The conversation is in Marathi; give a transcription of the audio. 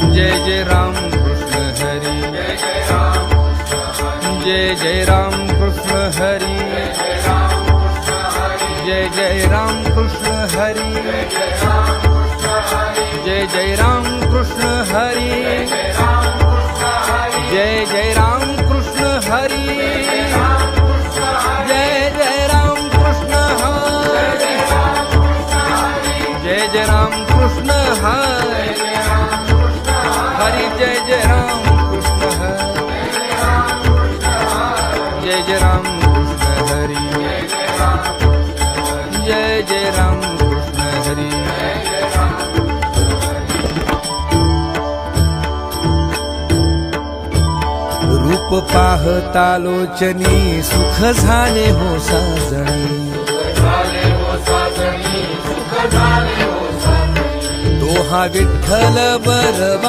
जय जय राम कृष्ण हरी, जय जय राम कृष्ण हरी, जय जय राम कृष्ण हरी, जय जय राम कृष्ण हरी, जय जय राम कृष्ण हरी, जय जय राम कृष्ण हरी, जय जय राम कृष्ण हरी, हरि जय जय राम कृष्ण हरी, जय जय राम कृष्ण हरी, जय जय राम कृष्ण हरी। रूप पाहता लोचनी सुख झाले हो साजणी, तो हा विठ्ठल बरवा